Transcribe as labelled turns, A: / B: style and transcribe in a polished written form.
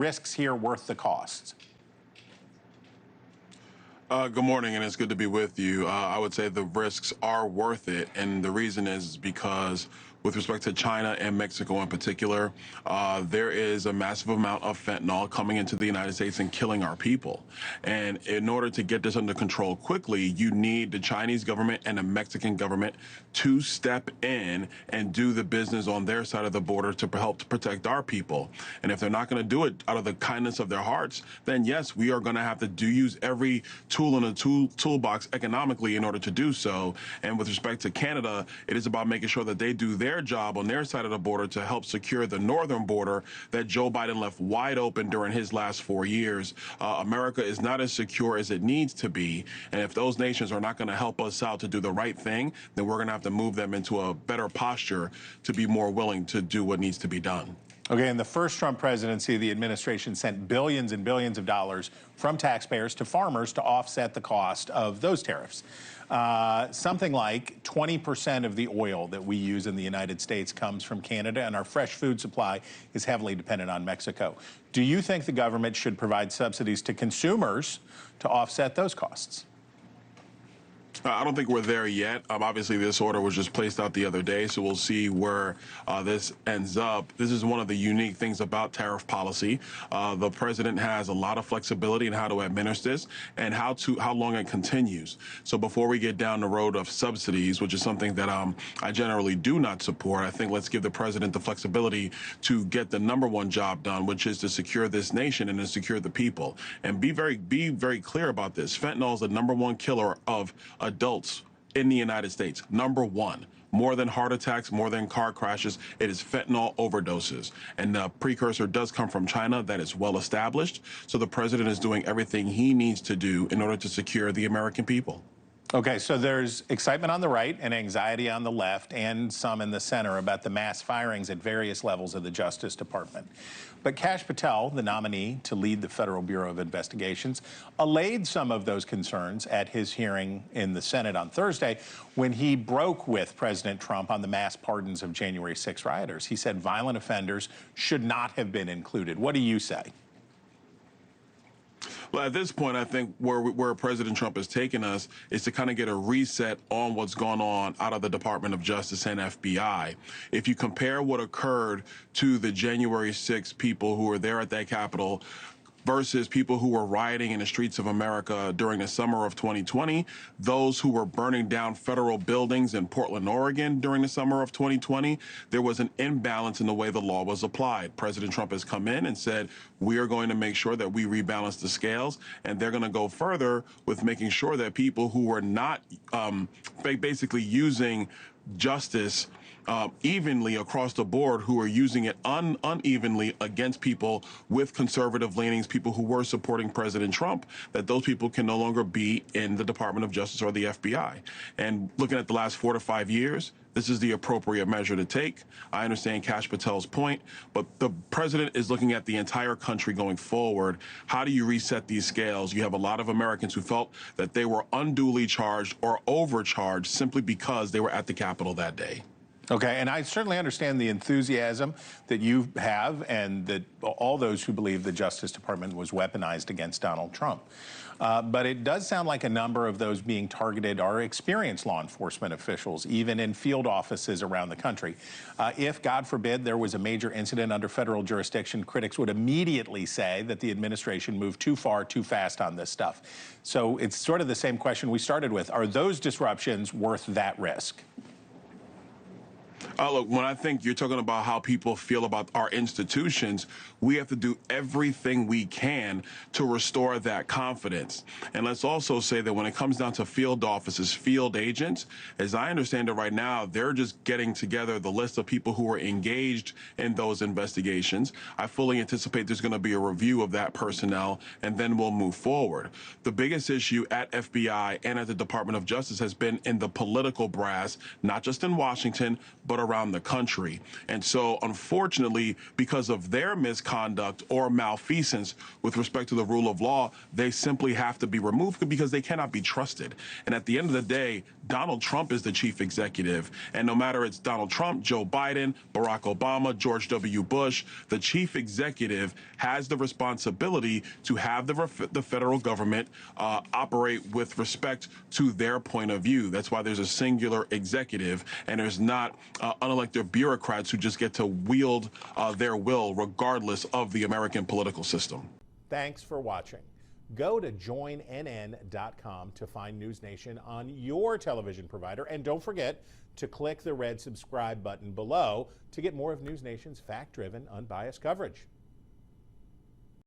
A: risks here worth the costs?
B: Good morning, and it's good to be with you. I would say the risks are worth it, and the reason is because with respect to China and Mexico in particular, there is a massive amount of fentanyl coming into the United States and killing our people. And in order to get this under control quickly, you need the Chinese government and the Mexican government to step in and do the business on their side of the border to help to protect our people. And if they're not going to do it out of the kindness of their hearts, then yes, we are going to have to use every tool in the toolbox economically in order to do so. And with respect to Canada, it is about making sure that they do their job on their side of the border to help secure the northern border that Joe Biden left wide open during his last 4 years. America is not as secure as it needs to be. And if those nations are not going to help us out to do the right thing, then we're going to have to move them into a better posture to be more willing to do what needs to be done.
A: Okay, in the first Trump presidency, the administration sent billions and billions of dollars from taxpayers to farmers to offset the cost of those tariffs. Something like 20% of the oil that we use in the United States comes from Canada, and our fresh food supply is heavily dependent on Mexico. Do you think the government should provide subsidies to consumers to offset those costs?
B: I don't think we're there yet. Obviously, this order was just placed out the other day, so we'll see where this ends up. This is one of the unique things about tariff policy. The president has a lot of flexibility in how to administer this and how long it continues. So before we get down the road of subsidies, which is something that I generally do not support, I think let's give the president the flexibility to get the #1 job done, which is to secure this nation and to secure the people. And be very clear about this. Fentanyl is the #1 killer of adults in the United States. #1. More than heart attacks, more than car crashes, it is fentanyl overdoses. And the precursor does come from China. That is well established. So the president is doing everything he needs to do in order to secure the American people.
A: Okay, so there's excitement on the right and anxiety on the left and some in the center about the mass firings at various levels of the Justice Department. But Kash Patel, the nominee to lead the Federal Bureau of Investigations, allayed some of those concerns at his hearing in the Senate on Thursday when he broke with President Trump on the mass pardons of January 6 rioters. He said violent offenders should not have been included. What do you say?
B: Well, at this point, I think where President Trump has taken us is to kind of get a reset on what's gone on out of the Department of Justice and FBI. If you compare what occurred to the January 6 people who were there at that Capitol versus people who were rioting in the streets of America during the summer of 2020, those who were burning down federal buildings in Portland, Oregon during the summer of 2020, there was an imbalance in the way the law was applied. President Trump has come in and said, we are going to make sure that we rebalance the scales, and they're going to go further with making sure that people who were not basically using justice evenly across the board, who are using it unevenly against people with conservative leanings, people who were supporting President Trump, that those people can no longer be in the Department of Justice or the FBI. And looking at the last 4 to 5 years, this is the appropriate measure to take. I understand Kash Patel's point, but the president is looking at the entire country going forward. How do you reset these scales? You have a lot of Americans who felt that they were unduly charged or overcharged simply because they were at the Capitol that day.
A: Okay, and I certainly understand the enthusiasm that you have and that all those who believe the Justice Department was weaponized against Donald Trump. But it does sound like a number of those being targeted are experienced law enforcement officials, even in field offices around the country. If, God forbid, there was a major incident under federal jurisdiction, critics would immediately say that the administration moved too far, too fast on this stuff. So it's sort of the same question we started with. Are those disruptions worth that risk?
B: Look, when I think you're talking about how people feel about our institutions, we have to do everything we can to restore that confidence. And let's also say that when it comes down to field officers, field agents, as I understand it right now, they're just getting together the list of people who are engaged in those investigations. I fully anticipate there's going to be a review of that personnel, and then we'll move forward. The biggest issue at FBI and at the Department of Justice has been in the political brass, not just in Washington, but around around the country. And so, unfortunately, because of their misconduct or malfeasance with respect to the rule of law, they simply have to be removed because they cannot be trusted. And at the end of the day, Donald Trump is the chief executive. And no matter it's Donald Trump, Joe Biden, Barack Obama, George W. Bush, the chief executive has the responsibility to have the federal government operate with respect to their point of view. That's why there's a singular executive and there's not unelected bureaucrats who just get to wield their will regardless of the American political system.
A: Thanks for watching. Go to joinnn.com to find NewsNation on your television provider. And don't forget to click the red subscribe button below to get more of NewsNation's fact-driven, unbiased coverage.